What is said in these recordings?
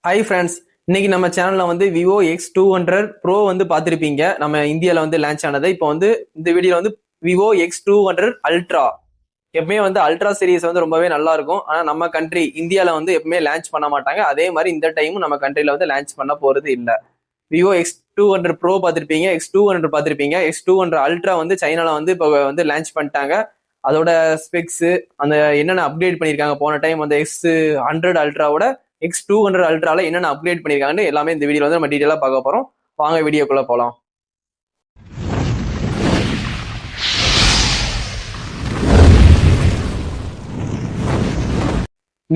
Hi friends, இன்னைக்கு நம்ம சேனல்ல வந்து விவோ X200 ப்ரோ வந்து பார்த்துருப்பீங்க. நம்ம இந்தியாவில் வந்து லான்ச் ஆனது. இப்போ வந்து இந்த வீடியோல வந்து விவோ X200 அல்ட்ரா. எப்பவுமே வந்து அல்ட்ரா சீரிஸ் வந்து ரொம்பவே நல்லா இருக்கும். ஆனா நம்ம கண்ட்ரி இந்தியாவில் வந்து எப்பவுமே லான்ச் பண்ண மாட்டாங்க. அதே மாதிரி இந்த டைமும் நம்ம கண்ட்ரில வந்து லான்ச் பண்ண போறது இல்லை. விவோ X200 ப்ரோ பார்த்துருப்பீங்க, X200 பார்த்துருப்பீங்க. X200 அல்ட்ரா வந்து சைனால வந்து இப்போ வந்து லான்ச் பண்ணிட்டாங்க. அதோட ஸ்பெக்ஸ் அந்த என்னென்ன அப்டேட் பண்ணியிருக்காங்க போன டைம் அந்த X100 அல்ட்ராவோட X200 அல்ட்ரால என்னென்ன அப்கிரேட் பண்ணிருக்காங்கன்னு எல்லாமே இந்த வீடியோல வந்து நம்ம டீடைலா பார்க்க போறோம். வாங்க வீடியோக்குள்ள போலாம்.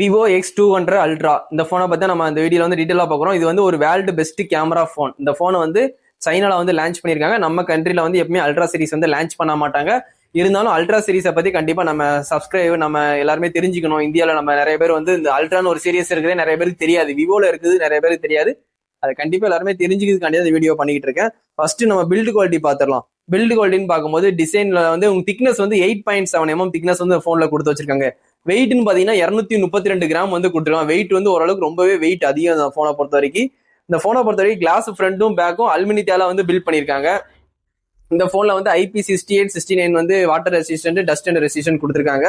விவோ X200 அல்ட்ரா இந்த போனை பத்தி நம்ம இந்த வீடியோல வந்து டீடைலா பார்க்குறோம். இது வந்து ஒரு வேர்ல்டு பெஸ்ட் கேமரா போன். இந்த போனை வந்து சைனால வந்து லான்ச் பண்ணிருக்காங்க. நம்ம கண்ட்ரில வந்து எப்பவுமே அல்ட்ரா சீரிஸ் வந்து லான்ச் பண்ண மாட்டாங்க. இருந்தாலும் அல்ட்ரா சீரிஸை பத்தி கண்டிப்பா நம்ம சப்ஸ்கிரைப் நம்ம எல்லாருமே தெரிஞ்சுக்கணும். இந்தியாவில் நம்ம நிறைய பேர் வந்து இந்த அல்ட்ரான்னு ஒரு சீரியஸ் இருக்கிறதே நிறைய பேருக்கு தெரியாது. விவோல இருக்குது நிறைய பேருக்கு தெரியாது. அது கண்டிப்பா எல்லாருமே தெரிஞ்சுக்கிறதுக்காண்டி இந்த வீடியோ பண்ணிட்டு இருக்கேன். ஃபர்ஸ்ட் நம்ம பில்டு குவாலிட்டி பார்த்துடலாம். பில்டு குவாலிட்டின்னு பார்க்கும்போது டிசைன்ல வந்து உங்க திக்னஸ் வந்து 8.7 mm திக்னஸ் வந்து போன்ல கொடுத்து வச்சிருக்காங்க. வெயிட்னு பாத்தீங்கன்னா 232 கிராம் வந்து கொடுத்துருக்காங்க. வெயிட் வந்து ஓரளவுக்கு ரொம்பவே வெயிட் அதிகம் இந்த போனை பொறுத்த வரைக்கும். இந்த போனை பொறுத்த வரைக்கும் கிளாஸ் ஃப்ரண்ட்டும் பேக்கும் அலுமினியத்தால வந்து பில்ட் பண்ணிருக்காங்க. இந்த போன்ல வந்து IP68 69 வந்து water resistant, dust and resistant கொடுத்துருக்காங்க.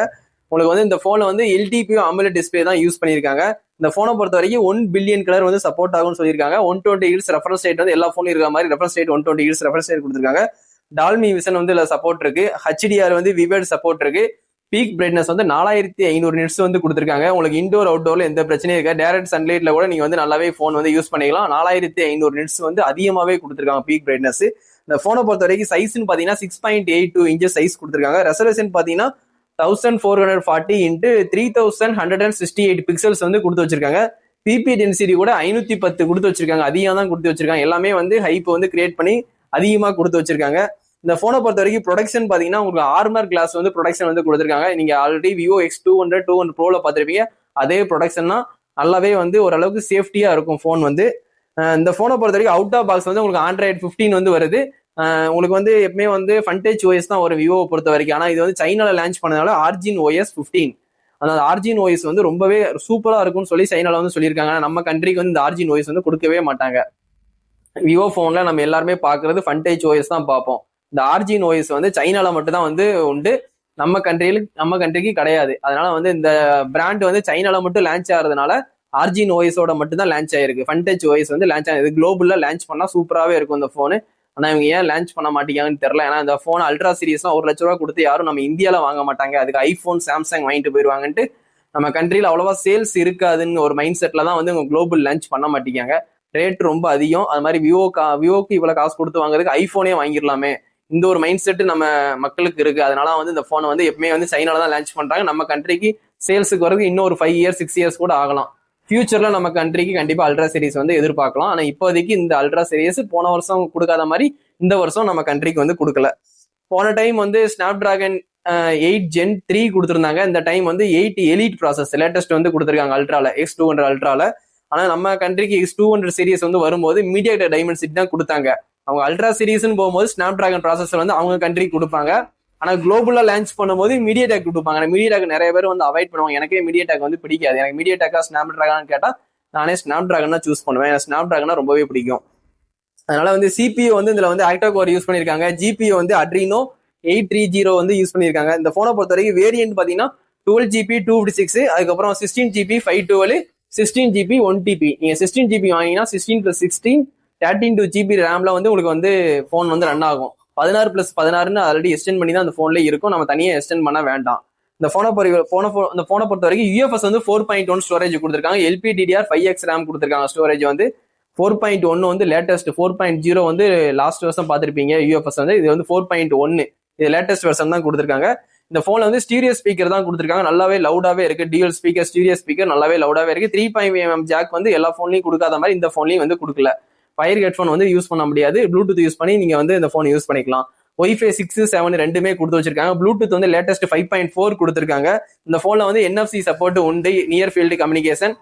உங்களுக்கு வந்து இந்த போன்ல வந்து LTPO AMOLED டிஸ்பிளே தான் யூஸ் பண்ணிருக்காங்க. இந்த போனை பொறுத்த வரைக்கும் 1 பில்லியன் கலர் வந்து சப்போர்ட் ஆகும்னு சொல்லியிருக்காங்க. 120 ஹெர்ட்ஸ் ரெஃபரன்ஸ் ரேட் வந்து எல்லா போன்லயும் இருக்கிற மாதிரி reference rate 120 hertz reference rate கொடுத்துருக்காங்க. டால்மி விஷன் வந்து இதுல சப்போர்ட் இருக்கு. HDR வந்து விவேட் சப்போர்ட் இருக்கு. பீக் பிரைட்னஸ் வந்து 4500 நிட்ஸ் வந்து கொடுத்துருக்காங்க. உங்களுக்கு இண்டோர் அவுட்டோர்ல எந்த பிரச்சனையும் இருக்காது. டைரக்ட் சன்லைட்ல கூட நீங்க வந்து நல்லாவே போன் வந்து யூஸ் பண்ணிக்கலாம். 4500 நிட்ஸ் வந்து அதிகமாவே கொடுத்துருக்காங்க பீக் பிரைட்னஸ். இந்த போனை பொறுத்த வரைக்கும் சைஸ்ன்னு பாத்தீங்கன்னா 6.82 இன்ச்சஸ் சைஸ் கொடுத்துருக்காங்க. ரெசல்யூஷன் பாத்தீங்கன்னா 1440 இன்ட்டு 3168 பிக்சல்ஸ் வந்து கொடுத்து வச்சிருக்காங்க. பிபி டென்சிட்டி கூட 510 கொடுத்து வச்சிருக்காங்க. அதிகம் தான் கொடுத்து வச்சிருக்காங்க. எல்லாமே வந்து ஹைப் வந்து கிரியேட் பண்ணி அதிகமா கொடுத்து வச்சிருக்காங்க. இந்த போனை பொறுத்த வரைக்கும் ப்ரொடக்ஷன் பாத்தீங்கன்னா உங்களுக்கு ஆர்மர் கிளாஸ் வந்து ப்ரொடக்ஷன் வந்து கொடுத்துருக்காங்க. நீங்க ஆல்ரெடி விவோ X200 200 ப்ரோல பார்த்துருப்பீங்க. அதே ப்ரொடக்ஷன் தான். நல்லாவே வந்து ஓரளவுக்கு சேஃப்டியா இருக்கும் போன் வந்து. இந்த போனை பொறுத்த வரைக்கும் அவுட் ஆஃப் பாக்ஸ் வந்து உங்களுக்கு Android 15 வந்து வருது. உங்களுக்கு வந்து எப்பவுமே வந்து ஃபன்டேஜ் OS தான் ஒரு விவோவை பொறுத்த வரைக்கும். ஆனா இது வந்து சைனால லான்ச் பண்ணதால ஆர்ஜின் OS 15. அந்த ஆர்ஜின் OS வந்து ரொம்பவே சூப்பரா இருக்கும்னு சொல்லி சைனால வந்து சொல்லியிருக்காங்க. நம்ம கண்ட்ரிக்கு வந்து இந்த ஆர்ஜின் OS வந்து கொடுக்கவே மாட்டாங்க. விவோ போன்ல நம்ம எல்லாருமே பாக்குறது ஃபன்டேஜ் OS தான் பார்ப்போம். இந்த ஆர்ஜின் OS வந்து சைனால மட்டும் தான் வந்து உண்டு. நம்ம கண்ட்ரிக்கு கிடையாது. அதனால வந்து இந்த பிராண்ட் வந்து சைனால மட்டும் லான்ச் ஆகிறதுனால ஆர்ஜின் OS-ஓட மட்டும் தான் லான்ச் ஆயிருக்கு. ஃபன்டேஜ் OS வந்து லான்ச் ஆயிருக்கு. குளோபல்ல லான்ச் பண்ணா சூப்பராகவே இருக்கும் இந்த போனு. ஆனா இவங்க ஏன் லான்ச் பண்ண மாட்டேங்காங்கன்னு தெரியல. ஏன்னா இந்த போன் அல்ட்ரா சீரிஸ்லாம் 1 லட்ச ரூபா கொடுத்து யாரும் நம்ம இந்தியால வாங்க மாட்டாங்க. அதுக்கு ஐபோன், சாம்சங் வாங்கிட்டு போயிருவாங்கன்ட்டு நம்ம கண்ட்ரில அவ்வளவா சேல்ஸ் இருக்காதுன்னு ஒரு மைண்ட் செட்ல தான் வந்து குளோபல் லான்ச் பண்ண மாட்டேங்காங்க. ரேட் ரொம்ப அதிகம். அது மாதிரி விவோக்கு இவ்வளவு காசு கொடுத்து வாங்குறதுக்கு ஐபோனே வாங்கிடலாமே, இந்த ஒரு மைண்ட் செட் நம்ம மக்களுக்கு இருக்கு. அதனால வந்து இந்த போனை வந்து எப்பவுமே வந்து சைனால தான் லான்ச் பண்றாங்க. நம்ம கண்ட்ரிக்கு சேல்ஸுக்கு வரது இன்னும் ஒரு 5 இயர்ஸ் 6 இயர்ஸ் கூட ஆகலாம். ஃபியூச்சர்ல நம்ம கண்ட்ரிக்கு கண்டிப்பா அல்ட்ரா சீரிஸ் வந்து எதிர்பார்க்கலாம். ஆனா இப்போதைக்கு இந்த அல்ட்ரா சீரிஸ் போன வருஷம் கொடுக்காத மாதிரி இந்த வருஷம் நம்ம கண்ட்ரிக்கு வந்து கொடுக்கல. போன டைம் வந்து ஸ்னாப் டிராகன் 8 Gen 3 கொடுத்துருந்தாங்க. இந்த டைம் வந்து 8 எலிட் ப்ராசஸ் லேட்டஸ்ட் வந்து கொடுத்துருக்காங்க அல்ட்ரால, X200 அல்ட்ரால. ஆனா நம்ம கண்ட்ரிக்கு X200 சீரிஸ் வந்து வரும்போது மீடியாடெக் டைமென்சிட்டி தான் கொடுத்தாங்க. அவங்க அல்ட்ரா சீரிஸ்ன்னு போகும்போது ஸ்னாப் டிராகன் ப்ராசஸர் வந்து அவங்க கண்ட்ரிக்கு கொடுப்பாங்க. ஆனா குளோபலா லான்ச் பண்ணும்போது மீடியாடெக் கொடுப்பாங்க. மீடியாடெக் நிறைய பேர் வந்து அவாய்ட் பண்ணுவாங்க. எனக்கே மீடியாடெக் வந்து பிடிக்காது. எனக்கு மீடியாடெக்கா ஸ்னாப் டிராகன் கேட்டா நானே ஸ்னாப் டிராகன் தான் சூஸ் பண்ணுவேன். ஸ்னாப் டிராகன் ரொம்பவே பிடிக்கும். அதனால வந்து CPU வந்து இதுல வந்து ஆக்டா கோர் யூஸ் பண்ணிருக்காங்க. GPU வந்து Adreno 830 வந்து யூஸ் பண்ணிருக்காங்க. இந்த போனை பொறுத்த வரைக்கும் வேரியன்ட் பாத்தீங்கன்னா 12GB 256, அதுக்கப்புறம் 16GB 512, 16GB 1TB. நீங்க 16GB வாங்கினா 16+16 32GB ரேம்ல வந்து உங்களுக்கு வந்து போன் வந்து ரன் ஆகும். 16+16 ஆல்ரெடி எக்ஸ்டெண்ட் பண்ணி தான் அந்த போன்ல இருக்கும். நம்ம தனியா எக்ஸ்டெண்ட் பண்ண வேண்டாம். இந்த போனை பொறுத்த வரைக்கும் UFS வந்து 4.1 ஸ்டோரேஜ் கொடுத்துருக்காங்க. LPDDR5X ரேம் கொடுத்துருக்காங்க. ஸ்டோரேஜ் வந்து 4.1 வந்து லேட்டஸ்ட். 4.0 வந்து லாஸ்ட் வருஷம் பார்த்துருப்பீங்க UFS வந்து. இது வந்து 4.1 இது லேட்டஸ்ட் வெர்ஷன் தான் கொடுத்துருக்காங்க. இந்த போன்ல வந்து ஸ்டீரியோ ஸ்பீக்கர் தான் கொடுத்துருக்காங்க. நல்லாவே லவுடாவே இருக்கு. டியூல் ஸ்பீக்கர், ஸ்டீரியோ ஸ்பீக்கர் நல்லாவே லவுடாவே இருக்கு. 3.5 ஜாக் வந்து எல்லா போன்லயும் கொடுக்காத மாதிரி இந்த போன்லயும் வந்து கொடுக்கல. ஃபயர் ஹெட்ஃபோன் வந்து யூஸ் பண்ண முடியாது. ப்ளூடூத் யூஸ் பண்ணி நீங்க வந்து இந்த போன் யூஸ் பண்ணிக்கலாம். Wi-Fi 6, 7 ரெண்டுமே கொடுத்து வச்சிருக்காங்க. ப்ளூடூத் வந்து லேட்டஸ்ட் 5.4 கொடுத்துருக்காங்க. இந்த போன்ல வந்து NFC சப்போர்ட் உண்டு. நியர் ஃபீல்டு கம்யூனிகேஷன்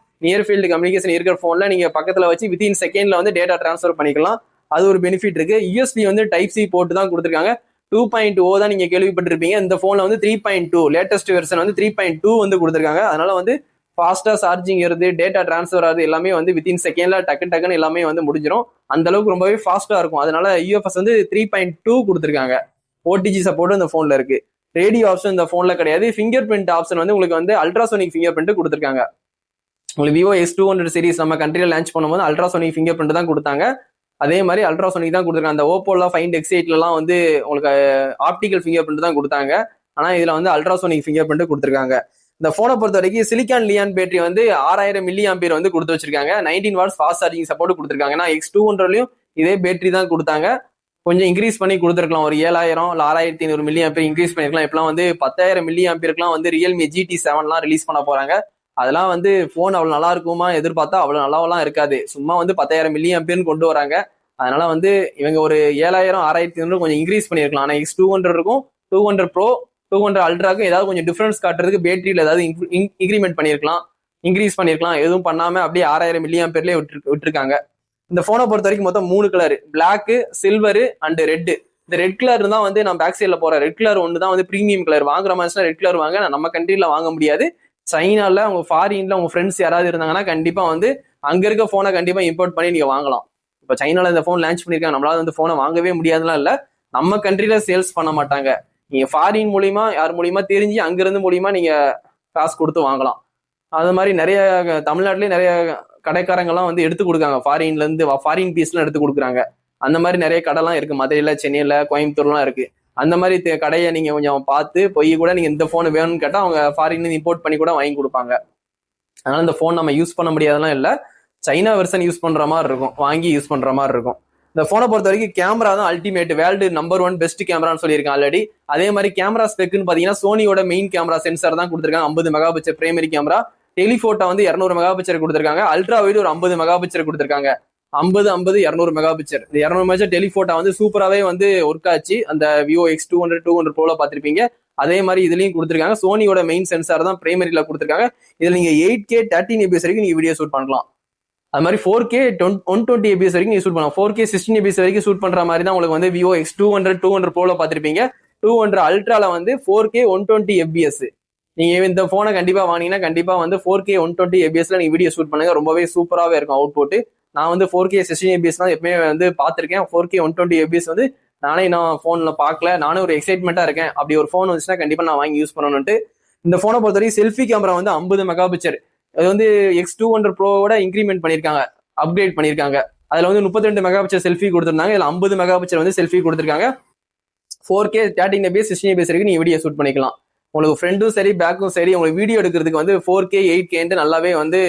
இருக்கிற போன்ல நீங்க பக்கத்துல வச்சு வித்தின் செகண்ட்ல வந்து டேட்டா டிரான்ஸ்ஃபர் பண்ணிக்கலாம். அது ஒரு பெனிஃபிட் இருக்கு. USB வந்து Type-C போர்ட் தான் கொடுத்துருக்காங்க. 2.0 தான் நீங்க கேள்விப்பட்டிருப்பீங்க. இந்த போன்ல வந்து 3.2 லேட்டஸ்ட் வெர்ஷன் வந்து 3.2 வந்து கொடுத்துருக்காங்க. அதனால வந்து ஃபாஸ்டா சார்ஜிங் ஏறுது, டேட்டா டிரான்ஸ்ஃபர் ஆகுது, எல்லாமே வந்து வித்தின் செகண்ட்ல டக்குன்னு எல்லாமே வந்து முடிஞ்சிடும். அந்த அளவுக்கு ரொம்பவே ஃபாஸ்டா இருக்கும். அதனால UFS வந்து 3.2 கொடுத்துருக்காங்க. OTG சப்போர்ட் இந்த போன்ல இருக்கு. ரேடியோ ஆப்ஷன் இந்த போன்ல கிடையாது. ஃபிங்கர் பிரிண்ட் ஆப்ஷன் வந்து உங்களுக்கு வந்து அல்ட்ராசோனிக் ஃபிங்கர் பிரிண்ட் கொடுத்துருக்காங்க. உங்களுக்கு விவோ X200 சீரிஸ் நம்ம கண்ட்ரியில லான்ச் பண்ணும்போது அல்ட்ராசோனிக் ஃபிங்கர் பிரிண்ட் தான் கொடுத்தாங்க. அதே மாதிரி அல்ட்ராசோனிக் தான் கொடுத்துருக்காங்க. அந்த ஓப்போல ஃபைண்ட் X8லாம் வந்து உங்களுக்கு ஆப்டிக்கல் ஃபிங்கர் பிரிண்ட் தான் கொடுத்தாங்க. ஆனா இதுல வந்து அல்ட்ராசோனிக் ஃபிங்கர் பிரிண்ட் கொடுத்துருக்காங்க. இந்த போனை பொறுத்த வரைக்கும் சிலிக்கான் லியான் பேட்டரி வந்து 6000 மில்லி ஆம்பியர் வந்து கொடுத்து வச்சிருக்காங்க. 19 வாட்ஸ் ஃபாஸ்ட் சார்ஜிங் சப்போர்ட் கொடுத்துருக்காங்க. ஏன்னா X200லயும் இதே பேட்டரி தான் கொடுத்தாங்க. கொஞ்சம் இன்க்ரீஸ் பண்ணி கொடுத்துருக்கலாம். ஒரு 7000 இல்ல 6500 மில்லி ஆம்பியர் இன்க்ரீஸ் பண்ணிருக்கலாம். இப்பெல்லாம் வந்து 10000 மில்லி ஆம்பியருக்குலாம் வந்து ரியல்மி GT7 ரிலீஸ் பண்ண போறாங்க. அதெல்லாம் வந்து போன் அவ்வளவு நல்லா இருக்குமா எதிர்பார்த்தா அவ்வளவு நல்லாவெல்லாம் இருக்காது. சும்மா வந்து 10000 மில்லி ஆம்பியர்னு கொண்டு வராங்க. அதனால வந்து இவங்க ஒரு 7000 6500 கொஞ்சம் இன்க்ரீஸ் பண்ணிருக்கலாம். ஆனா X200 இருக்கும், 200 Pro 200 அல்ட்ராக்கும் ஏதாவது கொஞ்சம் டிஃபரன்ஸ் காட்டுறதுக்கு பேட்டரியில ஏதாவது இன்க்ரிமெண்ட் பண்ணிருக்கலாம், இன்க்ரீஸ் பண்ணிருக்கலாம். எதுவும் பண்ணாம அப்படியே 6000 மில்லி ஆம்பியர்லயே விட்டுருக்காங்க. இந்த போனை பொறுத்த வரைக்கும் மொத்தம் 3 colour, black, silver and red. இந்த ரெட் கலர் தான் வந்து நம்ம பேக் சைட்ல போற ரெட் கலர் ஒன்று தான் வந்து பிரீமியம் கலர். வாங்குற மாதிரி ரெட் கலர் வாங்க, நம்ம கண்ட்ரில வாங்க முடியாது. சைனால உங்க ஃபாரின்ல உங்க ஃப்ரெண்ட்ஸ் யாராவது இருந்தாங்கன்னா கண்டிப்பா வந்து அங்க இருக்க போனை கண்டிப்பா இம்போர்ட் பண்ணி நீங்க வாங்கலாம். இப்ப சைனால இந்த போன் லான்ச் பண்ணிருக்காங்க, நம்மளால வந்து போனை வாங்கவே முடியாதுலாம் இல்ல. நம்ம கண்ட்ரில சேல்ஸ் பண்ண மாட்டாங்க. நீங்க ஃபாரின் மூலியமா யார் மூலியமா தெரிஞ்சு அங்கிருந்து மூலியமா நீங்க காசு கொடுத்து வாங்கலாம். அது மாதிரி நிறைய தமிழ்நாட்டிலேயே நிறைய கடைக்காரங்கெல்லாம் வந்து எடுத்து கொடுக்காங்க. ஃபாரின்ல இருந்து ஃபாரின் பீஸ்லாம் எடுத்து கொடுக்குறாங்க. அந்த மாதிரி நிறைய கடைலாம் இருக்கு. மதுரையில, சென்னையில, கோயம்புத்தூர்லாம் இருக்கு. அந்த மாதிரி கடையை நீங்க கொஞ்சம் பார்த்து போய் கூட நீங்க இந்த போன் வேணும்னு கேட்டா அவங்க ஃபாரின்ல இம்போர்ட் பண்ணி கூட வாங்கி கொடுப்பாங்க. அதனால இந்த போன் நம்ம யூஸ் பண்ண முடியாதெல்லாம் இல்லை. சைனா வெர்ஷன் யூஸ் பண்ற மாதிரி இருக்கும், வாங்கி யூஸ் பண்ற மாதிரி இருக்கும். இந்த போனை பொறுத்த வரைக்கும் கேமரா தான் அல்டிமேட், வேர்ல்டு நம்பர் 1 பெஸ்ட் கேமரான்னு சொல்லியிருக்கேன் ஆல்ரெடி. அதே மாதிரி கேமரா ஸ்பெக்னு பாத்தீங்கன்னா சோனியோட மெயின் கேமரா சென்சார் தான் கொடுத்துருக்காங்க. 50 mega pixel primary camera. Telephoto வந்து 200 மெகா பிக்சல் கொடுத்துருக்காங்க. அல்ட்ரா வைடு ஒரு 50 மெகா பிக்சல் கொடுத்துருக்காங்க. 50 200 மெகா பிக்சல். இந்த 200 மெகா டெலிஃபோட்டோ வந்து சூப்பராகவே வந்து ஒர்க் ஆச்சு. அந்த விவோ X200 200 Proல பார்த்திருப்பீங்க. அதே மாதிரி இதுலயும் கொடுத்துருக்காங்க. சோனியோட மெயின் சென்சார் தான் பிரைமரியில கொடுத்துருக்காங்க. இதுல நீங்க 8K 13 ABS வரைக்கும் நீங்க வீடியோ ஷூட் பண்ணலாம். அது மாதிரி 4K 120 ABS வரைக்கும் நீங்க ஷூட் பண்ணலாம். 4K 16 ABS வரைக்கும் ஷூட் பண்ற மாதிரி தான் உங்களுக்கு வந்து விவோ X200 200 Proல பார்த்திருப்பீங்க. 200 அல்ட்ரால வந்து 4K 120 FPS. நீங்க இந்த போனை கண்டிப்பா வாங்கினீங்கன்னா கண்டிப்பா வந்து 4K 120 ABSல நீங்க வீடியோ ஷூட் பண்ணுங்க. ரொம்பவே சூப்பராகவே இருக்கும் அவுட்புட். நான் வந்து 4K 16 ABS தான் எப்பவுமே வந்து பார்த்திருக்கேன். 4K 120 ABS வந்து நானே நான் போன்ல பார்க்கல. நானும் ஒரு எக்ஸைட்மெண்டா இருக்கேன். அப்படி ஒரு போன் வந்துச்சுன்னா கண்டிப்பா நான் வாங்கி யூஸ் பண்ணணும்ட்டு. இந்த போனை பொறுத்தவரைக்கும் செல்ஃபி கேமரா வந்து 50 மெகா பிக்சல். அது வந்து X200 Proவோட இன்க்ரிமெண்ட் பண்ணிருக்காங்க, அப்கிரேட் பண்ணிருக்காங்க. அதுல வந்து 32 மெகா பிக்சல் செல்ஃபி கொடுத்துருந்தாங்க. இதுல 50 மெகா பிக்சல் வந்து செல்ஃபி கொடுத்துருக்காங்க. 4K 13 ABS 16 ABS வரைக்கும் நீங்க வீடியோ ஷூட் பண்ணிக்கலாம். உங்களுக்கு ஃப்ரண்ட்டும் சரி பேக்கும் சரி உங்களுக்கு வீடியோ எடுக்கிறதுக்கு வந்து 4K 8K நல்லாவே வந்து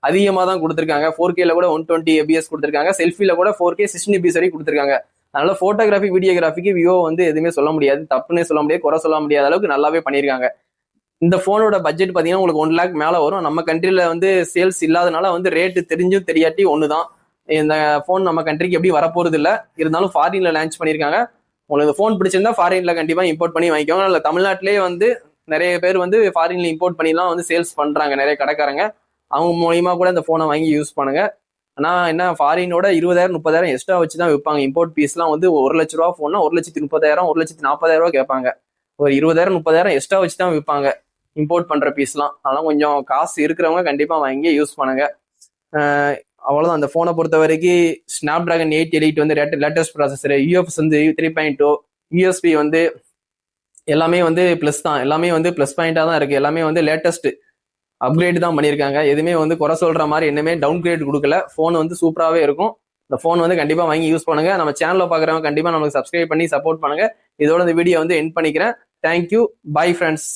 அதிகமாக தான் கொடுத்துருக்காங்க. 4Kல கூட 120 ABS கொடுத்துருக்காங்க. செல்ஃபில கூட 4K 16 ABS வரைக்கும் கொடுத்துருக்காங்க. அதனால போட்டோகிராஃபி வீடியோகிராஃபிக்கு விவோ வந்து எதுவுமே சொல்ல முடியாது, தப்புன்னே சொல்ல முடியாது, குறை சொல்ல முடியாத அளவுக்கு நல்லாவே பண்ணியிருக்காங்க. இந்த போனோட பட்ஜெட் பார்த்தீங்கன்னா உங்களுக்கு 1 lakh மேலே வரும். நம்ம கண்ட்ரில வந்து சேல்ஸ் இல்லாதனால வந்து ரேட்டு தெரிஞ்சும் தெரியாட்டி ஒண்ணுதான். இந்த போன் நம்ம கண்ட்ரிக்கு எப்படி வரப்போறது இல்லை. இருந்தாலும் ஃபாரின்ல லான்ச் பண்ணியிருக்காங்க. உங்களுக்கு இந்த போன் பிடிச்சிருந்தா ஃபாரின்ல கண்டிப்பா இம்போர்ட் பண்ணி வாங்கிக்கோங்க. இல்லை தமிழ்நாட்டிலேயே வந்து நிறைய பேர் வந்து ஃபாரின்ல இம்போர்ட் பண்ணிலாம் வந்து சேல்ஸ் பண்றாங்க நிறைய கடைக்காரங்க. அவங்க மூலியமா கூட இந்த போனை வாங்கி யூஸ் பண்ணுங்க. ஆனா என்ன ஃபாரினோட 20,000 30,000 எக்ஸ்ட்ரா வச்சு தான் விற்பாங்க. இம்போர்ட் பீஸ்லாம் வந்து 1 லட்ச ரூபா போனா 1,30,000 1,40,000 கேட்பாங்க. ஒரு 20,000 30,000 எக்ஸ்ட்ரா வச்சு தான் விற்பாங்க இம்போர்ட் பண்ற பீஸ்லாம். அதெல்லாம் கொஞ்சம் காசு இருக்கிறவங்க கண்டிப்பா வாங்கி யூஸ் பண்ணுங்க. அவ்வளவுதான். அந்த போனை பொறுத்த வரைக்கும் ஸ்னாப் டிராகன் 8 Elite வந்து லேட்டஸ்ட் ப்ராசஸர், UFS வந்து 3.2, USB வந்து எல்லாமே வந்து பிளஸ் தான், எல்லாமே வந்து பிளஸ் பாயிண்டா தான் இருக்கு. எல்லாமே வந்து லேட்டஸ்ட் அப்கிரேட் தான் பண்ணியிருக்காங்க. எதுவுமே வந்து குறை சொல்ற மாதிரி என்னமே டவுன் கிரேட் கொடுக்கல. போன் வந்து சூப்பராகவே இருக்கும். இந்த போன் வந்து கண்டிப்பா வாங்கி யூஸ் பண்ணுங்க. நம்ம சேனல்ல பாக்குறவங்க கண்டிப்பா நமக்கு சப்ஸ்கிரைப் பண்ணி சப்போர்ட் பண்ணுங்க. இதோட இந்த வீடியோ வந்து எண்ட் பண்ணிக்கிறேன். Thank you, bye friends.